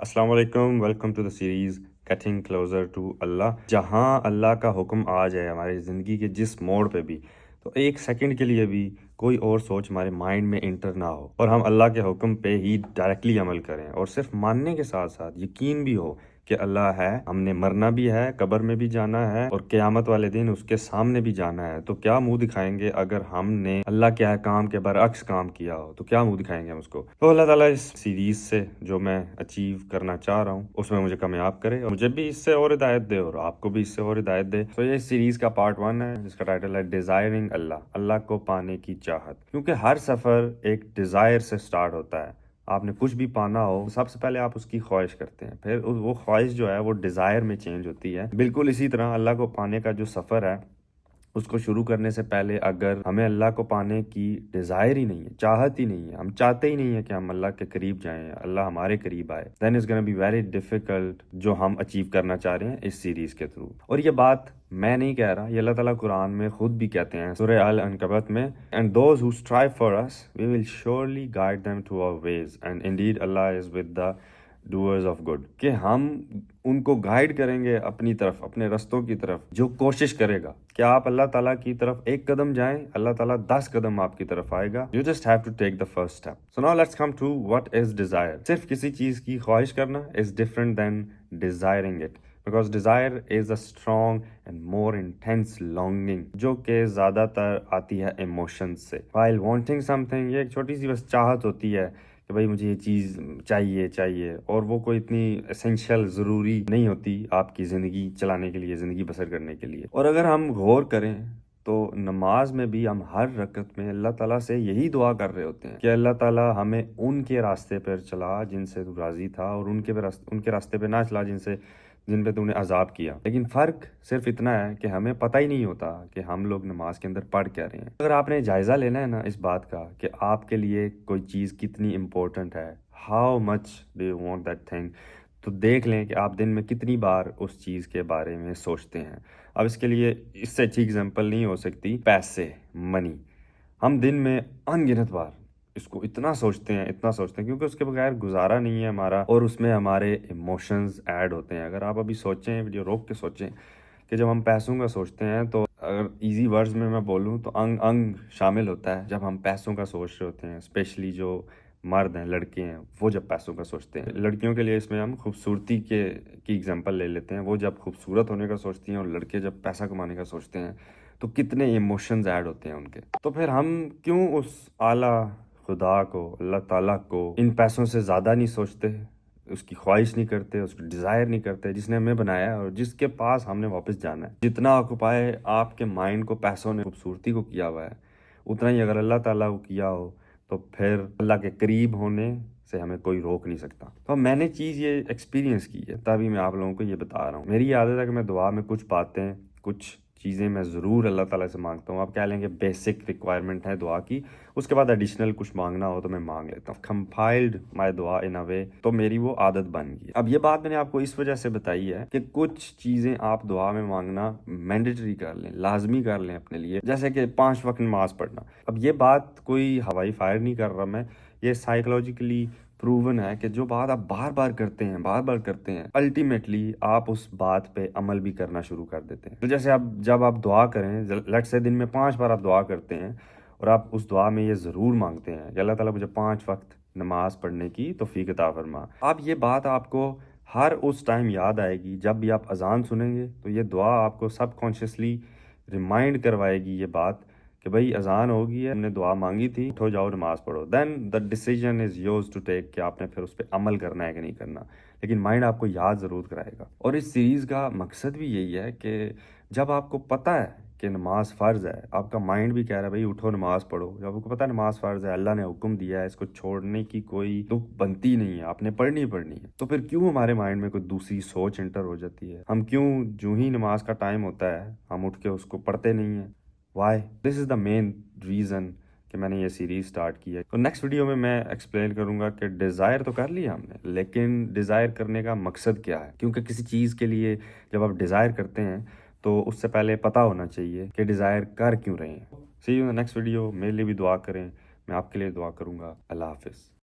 السلام علیکم، welcome to the series getting closer to اللہ. جہاں اللہ کا حکم آ جائے ہماری زندگی کے جس موڑ پہ بھی، تو ایک سیکنڈ کے لیے بھی کوئی اور سوچ ہمارے مائنڈ میں انٹر نہ ہو اور ہم اللہ کے حکم پہ ہی ڈائریکٹلی عمل کریں، اور صرف ماننے کے ساتھ ساتھ یقین بھی ہو کہ اللہ ہے، ہم نے مرنا بھی ہے، قبر میں بھی جانا ہے، اور قیامت والے دن اس کے سامنے بھی جانا ہے. تو کیا منہ دکھائیں گے اگر ہم نے اللہ کے احکام کے برعکس کام کیا ہو؟ تو کیا منہ دکھائیں گے ہم اس کو؟ تو اللہ تعالیٰ اس سیریز سے جو میں اچیو کرنا چاہ رہا ہوں اس میں مجھے کامیاب کرے، اور مجھے بھی اس سے اور ہدایت دے اور آپ کو بھی اس سے اور ہدایت دے. تو یہ سیریز کا پارٹ 1 ہے جس کا ٹائٹل ہے ڈیزائرنگ اللہ، اللہ کو پانے کی چاہت. کیونکہ ہر سفر ایک ڈیزائر سے سٹارٹ ہوتا ہے. آپ نے کچھ بھی پانا ہو، سب سے پہلے آپ اس کی خواہش کرتے ہیں، پھر وہ خواہش جو ہے وہ ڈیزائر میں چینج ہوتی ہے. بالکل اسی طرح اللہ کو پانے کا جو سفر ہے اس کو شروع کرنے سے پہلے اگر ہمیں اللہ کو پانے کی ڈیزائر ہی نہیں ہے، چاہت ہی نہیں ہے، ہم چاہتے ہی نہیں ہے کہ ہم اللہ کے قریب جائیں، اللہ ہمارے قریب آئے، then it's gonna be very difficult جو ہم اچیو کرنا چاہ رہے ہیں اس سیریز کے تھرو. اور یہ بات میں نہیں کہہ رہا، یہ اللہ تعالیٰ قرآن میں خود بھی کہتے ہیں سورہ العنکبوت میں، and those who strive for us we will surely guide them to our ways and indeed Allah is with the doers of good. کہ ہم ان کو گائیڈ کریں گے اپنی طرف، اپنے رستوں کی طرف، جو کوشش کرے گا. کیا آپ اللہ تعالیٰ کی طرف ایک قدم جائیں، اللہ تعالیٰ 10 قدم آپ کی طرف آئے گا. You just have to take the first step. So now let's come to what is desire. صرف کسی چیز کی خواہش کرنا is different than desiring it. Because desire is a strong and more intense longing جو کہ زیادہ تر آتی ہے ایموشنز سے. While wanting something یہ ایک چھوٹی سی بس چاہت ہوتی ہے کہ بھائی مجھے یہ چیز چاہیے، اور وہ کوئی اتنی اسینشیل ضروری نہیں ہوتی آپ کی زندگی چلانے کے لیے، زندگی بسر کرنے کے لیے. اور اگر ہم غور کریں تو نماز میں بھی ہم ہر رکعت میں اللہ تعالیٰ سے یہی دعا کر رہے ہوتے ہیں کہ اللہ تعالیٰ ہمیں ان کے راستے پر چلا جن سے تو راضی تھا، اور ان کے راستے پہ نہ چلا جن پہ تو نے عذاب کیا. لیکن فرق صرف اتنا ہے کہ ہمیں پتہ ہی نہیں ہوتا کہ ہم لوگ نماز کے اندر پڑھ کیا رہے ہیں. اگر آپ نے جائزہ لینا ہے نا اس بات کا کہ آپ کے لیے کوئی چیز کتنی امپورٹنٹ ہے، how much do you want that thing, تو دیکھ لیں کہ آپ دن میں کتنی بار اس چیز کے بارے میں سوچتے ہیں. اب اس کے لیے اس سے اچھی اگزامپل نہیں ہو سکتی پیسے، منی. ہم دن میں ان گنت بار اس کو اتنا سوچتے ہیں کیونکہ اس کے بغیر گزارا نہیں ہے ہمارا، اور اس میں ہمارے ایموشنز ایڈ ہوتے ہیں. اگر آپ ابھی سوچیں، ویڈیو روک کے سوچیں کہ جب ہم پیسوں کا سوچتے ہیں تو اگر ایزی ورڈز میں بولوں تو انگ شامل ہوتا ہے جب ہم پیسوں کا سوچ رہے ہوتے ہیں. اسپیشلی جو مرد ہیں، لڑکے ہیں، وہ جب پیسوں کا سوچتے ہیں. لڑکیوں کے لیے اس میں ہم خوبصورتی کی اگزامپل لے لیتے ہیں. وہ جب خوبصورت ہونے کا سوچتی ہیں، اور لڑکے جب پیسہ کمانے کا سوچتے ہیں تو کتنے ایموشنز ایڈ ہوتے ہیں ان کے. تو پھر ہم کیوں اس اعلیٰ خدا کو، اللہ تعالیٰ کو ان پیسوں سے زیادہ نہیں سوچتے، اس کی خواہش نہیں کرتے، اس کو ڈیزائر نہیں کرتے جس نے ہمیں بنایا ہے اور جس کے پاس ہم نے واپس جانا ہے. جتنا آکوپائے آپ کے مائنڈ کو پیسوں نے خوبصورتی کو کیا ہوا ہے، اتنا ہی اگر اللہ تعالیٰ کو کیا ہو تو پھر اللہ کے قریب ہونے سے ہمیں کوئی روک نہیں سکتا. تو میں نے چیز یہ ایکسپیرینس کی ہے تبھی میں آپ لوگوں کو یہ بتا رہا ہوں. میری عادت ہے کہ میں دعا میں کچھ باتیں، کچھ چیزیں میں ضرور اللہ تعالیٰ سے مانگتا ہوں. آپ کہہ لیں گے بیسک ریکوائرمنٹ ہے دعا کی، اس کے بعد ایڈیشنل کچھ مانگنا ہو تو میں مانگ لیتا ہوں. کمپائلڈ مائی دعا ان اے وے، تو میری وہ عادت بن گئی. اب یہ بات میں نے آپ کو اس وجہ سے بتائی ہے کہ کچھ چیزیں آپ دعا میں مانگنا مینڈیٹری کر لیں، لازمی کر لیں اپنے لیے، جیسے کہ 5 وقت نماز پڑھنا. اب یہ بات کوئی ہوائی فائر نہیں کر رہا میں، یہ سائیکولوجیکلی پروون ہے کہ جو بات آپ بار بار کرتے ہیں الٹیمیٹلی آپ اس بات پہ عمل بھی کرنا شروع کر دیتے ہیں. تو جیسے جب آپ دعا کریں، لیٹ سے دن میں 5 بار آپ دعا کرتے ہیں، اور آپ اس دعا میں یہ ضرور مانگتے ہیں کہ اللہ تعالیٰ مجھے 5 وقت نماز پڑھنے کی توفیق عطا فرما. اب یہ بات آپ کو ہر اس ٹائم یاد آئے گی جب بھی آپ اذان سنیں گے، تو یہ دعا آپ کو سب کانشیسلی ریمائنڈ کروائے گی یہ بات کہ بھائی اذان ہوگی ہے، ہم نے دعا مانگی تھی، اٹھو جاؤ نماز پڑھو. Then the decision is yours to take کہ آپ نے پھر اس پہ عمل کرنا ہے کہ نہیں کرنا، لیکن مائنڈ آپ کو یاد ضرور کرائے گا. اور اس سیریز کا مقصد بھی یہی ہے کہ جب آپ کو پتہ ہے کہ نماز فرض ہے، آپ کا مائنڈ بھی کہہ رہا ہے بھائی اٹھو نماز پڑھو، جب آپ کو پتہ ہے نماز فرض ہے، اللہ نے حکم دیا ہے، اس کو چھوڑنے کی کوئی دکھ بنتی نہیں ہے، آپ نے پڑھنی ہے، تو پھر کیوں ہمارے مائنڈ میں کوئی دوسری سوچ انٹر ہو جاتی ہے؟ ہم کیوں جو ہی نماز کا ٹائم ہوتا ہے ہم اٹھ کے اس کو پڑھتے نہیں ہیں؟ وائی؟ دس از دا مین ریزن کہ میں نے یہ سیریز سٹارٹ کی ہے. تو نیکسٹ ویڈیو میں ایکسپلین کروں گا کہ ڈیزائر تو کر لیا ہم نے، لیکن ڈیزائر کرنے کا مقصد کیا ہے. کیونکہ کسی چیز کے لیے جب آپ ڈیزائر کرتے ہیں تو اس سے پہلے پتہ ہونا چاہیے کہ ڈیزائر کر کیوں رہے ہیں. See you in the next video. میرے لیے بھی دعا کریں، میں آپ کے لیے دعا کروں گا. اللہ حافظ.